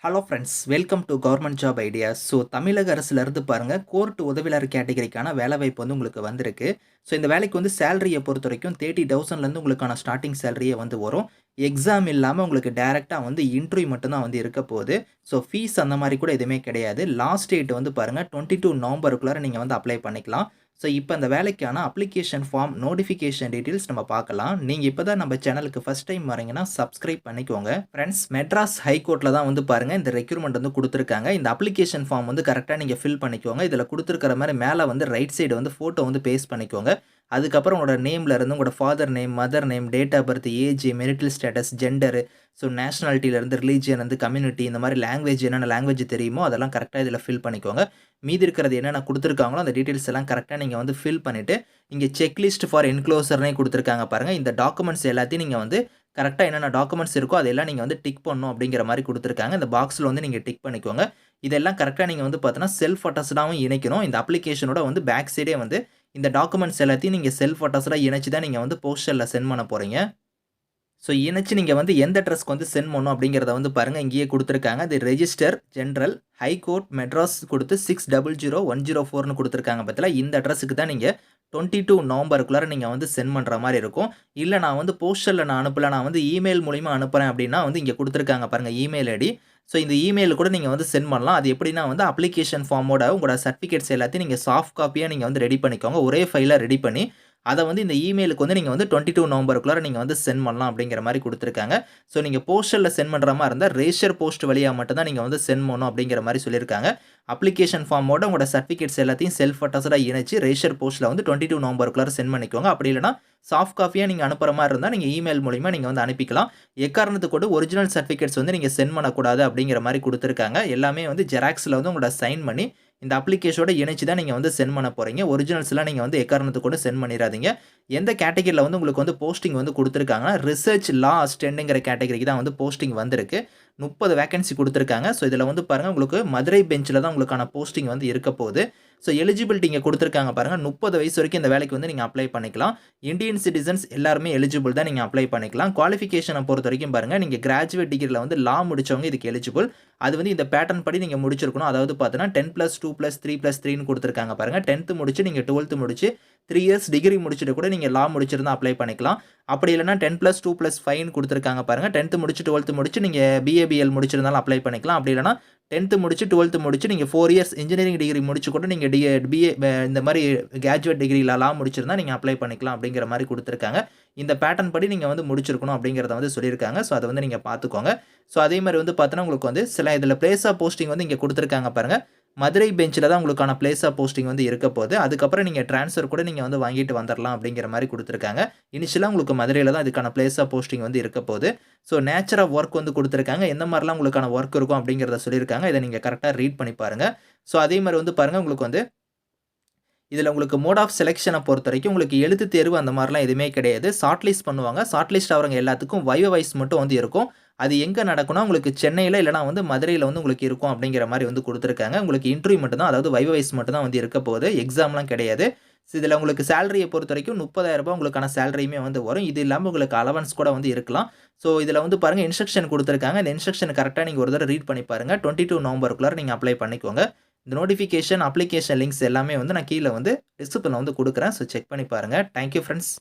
Hello friends, welcome to government job ideas. So தமிழக அரசுலேருந்து பாருங்கள், court உதவியாளர் கேட்டகரிக்கான வேலைவாய்ப்பு வந்து உங்களுக்கு வந்திருக்கு. ஸோ இந்த வேலைக்கு வந்து சேலரியை பொறுத்த வரைக்கும் 30,000லேருந்து உங்களுக்கான ஸ்டார்டிங் சேலரியே வந்து வரும். எக்ஸாம் இல்லாமல் உங்களுக்கு டேரெக்டாக வந்து இன்டர்வியூ மட்டும்தான் வந்து இருக்க போகுது. ஸோ ஃபீஸ் அந்த மாதிரி கூட எதுவுமே கிடையாது. லாஸ்ட் டேட் வந்து பாருங்கள் 22 நவம்பருக்குள்ளார நீங்கள் வந்து அப்ளை பண்ணிக்கலாம். ஸோ இப்போ இந்த வேலைக்கான அப்ளிகேஷன் ஃபார்ம், நோட்டிஃபிகேஷன் டீட்டெயில்ஸ் நம்ம பார்க்கலாம். நீங்கள் இப்போ தான் நம்ம சேனலுக்கு ஃபஸ்ட் டைம் வரீங்கன்னா சப்ஸ்கிரைப் பண்ணிக்கோங்க. ஃப்ரெண்ட்ஸ், மெட்ராஸ் ஹைகோர்ட்டில் தான் வந்து பாருங்கள் இந்த ரெக்யூர்மெண்ட் வந்து கொடுத்துருக்காங்க. இந்த அப்ளிகேஷன் ஃபார்ம் வந்து கரெக்டாக நீங்கள் ஃபில் பண்ணிக்கோங்க. இதில் கொடுத்துருக்கிற மாதிரி மேலே வந்து ரைட் சைடு வந்து ஃபோட்டோ வந்து பேஸ்ட் பண்ணிக்கோங்க. அதுக்கப்புறம் உங்களோட நேமில் இருந்து உங்களோட father name, mother name, date of birth, age, marital status, gender, so நேஷனாலிட்டியிலேருந்து ரிலீஜியன் வந்து கம்யூனிட்டி, இந்த மாதிரி லாங்குவேஜ் என்னென்ன லாங்குவேஜ் தெரியுமோ அதெல்லாம் கரெக்டாக இதில் ஃபில் பண்ணிக்கோங்க. மீதி இருக்கிறது என்னென்ன கொடுத்துருக்காங்களோ அந்த டீட்டெயில்ஸ் எல்லாம் கரெக்டாக நீங்கள் வந்து ஃபில் பண்ணிவிட்டு, இங்கே செக்லிஸ்ட் ஃபார் என்க்ளோசர்னே கொடுத்துருக்காங்க பாருங்கள். இந்த டாக்குமெண்ட்ஸ் எல்லாத்தையும் நீங்கள் வந்து கரெக்டாக என்னென்ன டாக்குமெண்ட்ஸ் இருக்கோ அதெல்லாம் நீங்கள் வந்து டிக் பண்ணணும் அப்படிங்கிற மாதிரி கொடுத்துருக்காங்க. இந்த பாக்ஸில் வந்து நீங்கள் டிக் பண்ணிக்கோங்க. இதெல்லாம் கரெக்டாக நீங்கள் வந்து பார்த்தீங்கன்னா செல்ஃப் அட்டஸ்டாகவும் இணைக்கணும். இந்த அப்ளிகேஷனோட வந்து பேக் சைடே வந்து இந்த டாக்குமெண்ட்ஸ் எல்லாத்தையும் நீங்கள் செல்ஃப் அட்டஸ்டாக இணைச்சு தான் நீங்கள் வந்து போஸ்டரில் சென்ட் பண்ண போகிறீங்க. ஸோ இணைச்சு நீங்கள் வந்து எந்த அட்ரஸ்க்கு வந்து சென்ட் பண்ணணும் அப்படிங்கிறத வந்து பாருங்கள், இங்கேயே கொடுத்துருக்காங்க. அது ரெஜிஸ்டர் ஜென்ரல் ஹைகோர்ட் மெட்ராஸ் கொடுத்து 600104ன்னு கொடுத்துருக்காங்க. பார்த்தீங்களா, இந்த அட்ரஸுக்கு தான் நீங்கள் 22 நவம்பருக்குள்ளார நீங்கள் வந்து சென்ட் பண்ணுற மாதிரி இருக்கும். இல்லை நான் வந்து போஸ்டரில் நான் அனுப்பலை, நான் வந்து இமெயில் மூலிமா அனுப்புகிறேன் அப்படின்னா வந்து இங்கே கொடுத்துருக்காங்க பாருங்கள் இமெயில் ஐடி. ஸோ இந்த இமெயில் கூட நீங்கள் வந்து சென்ட் பண்ணலாம். அது எப்படின்னா வந்து அப்ளிகேஷன் ஃபார்மோட உங்களோட சர்டிஃபிகேட்ஸ் எல்லாத்தையும் நீங்கள் சாஃப்ட் காப்பியாக நீங்கள் வந்து ரெடி பண்ணிக்கோங்க. ஒரே ஃபைலாக ரெடி பண்ணி அதை வந்து இந்த இமெயிலுக்கு வந்து நீங்கள் வந்து 22 நவம்பருக்குள்ளார நீங்கள் வந்து சென்ட் பண்ணலாம் அப்படிங்கிற மாதிரி கொடுத்துருக்காங்க. ஸோ நீங்கள் போஸ்டரில் சென்ட் பண்ணுற மாதிரி இருந்தால் ரேஷர் போஸ்ட் வழியாக மட்டும் தான் நீங்கள் வந்து சென்ட் பண்ணணும் அப்படிங்கிற மாதிரி சொல்லியிருக்காங்க. அப்ளிகேஷன் ஃபார்மோட உங்களோட சர்டிஃபிகேட்ஸ் எல்லாத்தையும் செல்ஃப் அட்டஸ்டாக இணைச்சு ரேஷர் போஸ்ட்டில் வந்து 22 நவம்பருக்குள்ளார சென்ட் பண்ணிக்கோங்க. அப்படி இல்லைனா சாஃப்ட் காப்பியாக நீங்கள் அனுப்புகிற மாதிரி இருந்தால் நீங்கள் இமெயில் மூலிமா நீங்கள் வந்து அனுப்பிக்கலாம். எக்காரணத்துக்கு கூட ஒரிஜினல் சர்டிஃபிகேட்ஸ் வந்து நீங்கள் சென்ட் பண்ணக்கூடாது அப்படிங்கிற மாதிரி கொடுத்துருக்காங்க. எல்லாமே வந்து ஜெராக்ஸில் வந்து உங்களோட சைன் பண்ணி இந்த அப்ளிகேஷனோட இணைச்சு தான் நீங்கள் வந்து சென்ட் பண்ண போகிறீங்க. ஒரிஜினல்ஸ்லாம் நீங்கள் வந்து எக்காரணத்துக்கு கூட சென்ட் பண்ணிடாதீங்க. எந்த கேட்டகரியில் வந்து உங்களுக்கு வந்து போஸ்டிங் வந்து கொடுத்துருக்காங்கன்னா ரிசர்ச் லா அசிஸ்டன்ட்ங்கிற கேட்டகரிக்கு தான் வந்து போஸ்டிங் வந்திருக்கு. 30 வேகன்சி கொடுத்துருக்காங்க. ஸோ இதில் வந்து பாருங்கள், உங்களுக்கு மதுரை பெஞ்சில் தான் உங்களுக்கான போஸ்டிங் வந்து இருக்க போகுது. ஸோ எலிஜிபிலிட்டி இங்கே கொடுத்துருக்காங்க பாருங்கள், 30 வயசு வரைக்கும் இந்த வேலைக்கு வந்து நீங்கள் அப்ளை பண்ணிக்கலாம். இந்தியன் சிட்டிசன்ஸ் எல்லாருமே எலிஜிபிள் தான் நீங்கள் அப்ளை பண்ணிக்கலாம். குவாலிஃபிகேஷனை பொறுத்த வரைக்கும் பாருங்கள், நீங்கள் கிராஜுவேட் டிகிரியில் வந்து லா முடிச்சவங்க இதுக்கு எலிஜிபிள். அது வந்து இந்த பேட்டர்ன் படி நீங்கள் முடிச்சிருக்கணும். அதாவது பார்த்தீங்கன்னா 10+2+3+3ன்னு கொடுத்துருக்காங்க பாருங்கள். 10th முடிச்சு நீங்கள் 12th முடிச்சு 3 இயர்ஸ் டிகிரி முடிச்சுட்டு கூட நீங்கள் லா முடிச்சிருந்தா அப்ளை பண்ணிக்கலாம். அப்படி இல்லைனா 10+2+5ன்னு கொடுத்துருக்காங்க பாருங்கள். 10th முடிச்சு 12th முடிச்சு நீங்கள் பிஏபிஎல் முடிச்சிருந்தாலும் அப்ளை பண்ணிக்கலாம். அப்படி இல்லைனா 10th முடிச்சு 12th முடிச்சு நீங்கள் 4 இயர்ஸ் இன்ஜினியரிங் டிகிரி முடிச்சு கூட நீங்கள் பிஏ இந்த மாதிரி கிராஜுவேட் டிகிரியில் லா முடிச்சிருந்தா நீங்கள் அப்ளை பண்ணிக்கலாம் அப்படிங்கிற மாதிரி கொடுத்துருக்காங்க. இந்த பேட்டர்ன் படி நீங்கள் வந்து முடிச்சிருக்கணும் அப்படிங்கிறத வந்து சொல்லியிருக்காங்க. ஸோ அதை வந்து நீங்கள் பார்த்துக்கோங்க. ஸோ அதே மாதிரி வந்து பார்த்தோன்னா உங்களுக்கு வந்து சில இதில் பிளேஸ் ஆஃப் போஸ்டிங் வந்து இங்கே கொடுத்துருக்காங்க பாருங்கள். மதுரை பெஞ்சில் தான் உங்களுக்கான பிளேஸ் ஆஃப் போஸ்டிங் வந்து இருக்க போகுது. அதுக்கப்புறம் நீங்கள் ட்ரான்ஸ்ஃபர் கூட நீங்கள் வந்து வாங்கிட்டு வந்துடலாம் அப்படிங்கிற மாதிரி கொடுத்துருக்காங்க. இனிஷியலாக உங்களுக்கு மதுரையில் தான் இதுக்கான பிளேஸ் ஆஃப் போஸ்டிங் வந்து இருக்க போகுது. ஸோ நேச்சர் ஆஃப் ஒர்க் வந்து கொடுத்துருக்காங்க. எந்த மாதிரிலாம் உங்களுக்கான ஒர்க் இருக்கும் அப்படிங்கிறத சொல்லியிருக்காங்க. இதை நீங்கள் கரெக்டாக ரீட் பண்ணி பாருங்கள். ஸோ அதே மாதிரி வந்து பாருங்கள், உங்களுக்கு வந்து இதில் உங்களுக்கு மோட் ஆஃப் செலெக்ஷனை பொறுத்த வரைக்கும் உங்களுக்கு எழுத்து தேர்வு அந்த மாதிரிலாம் எதுவுமே கிடையாது. ஷார்ட் லிஸ்ட் பண்ணுவாங்க. ஷார்ட் லிஸ்ட் ஆகிறவங்க எல்லாத்துக்கும் வைவ வைஸ் மட்டும் வந்து இருக்கும். அது எங்கே நடக்கும்னா உங்களுக்கு சென்னையில் இல்லைனா வந்து மதுரையில் வந்து உங்களுக்கு இருக்கும் அப்படிங்கிற மாதிரி வந்து கொடுத்துருக்காங்க. உங்களுக்கு இன்டர்வியூ மட்டும் தான், அதாவது வைவ வைஸ் மட்டும் தான் வந்து இருக்க போகுது. எக்ஸாம்லாம் கிடையாது. இதில் உங்களுக்கு சேலரியை பொறுத்த வரைக்கும் 30,000 உங்களுக்கான சேலரியுமே வந்து வரும். இது இல்லாமல் உங்களுக்கு அலவன்ஸ் கூட வந்து இருக்கலாம். ஸோ இதில் வந்து பாருங்கள், இன்ஸ்ட்ரக்ஷன் கொடுத்துருக்காங்க. இந்த இன்ஸ்ட்ரக்ஷன் கரெக்டாக நீங்கள் ஒரு தடவை ரீட் பண்ணி பாருங்கள். 22 நவம்பருக்குள்ளார நீங்கள் அப்ளை பண்ணிக்கோங்க. இந்த நோட்டிஃபிகேஷன், அப்ளிகேஷன் லிங்க்ஸ் எல்லாமே வந்து நான் கீழே வந்து டிஸ்கிரிப்ஷனில் வந்து கொடுக்குறேன். ஸோ செக் பண்ணி பாருங்கள். Thank you friends.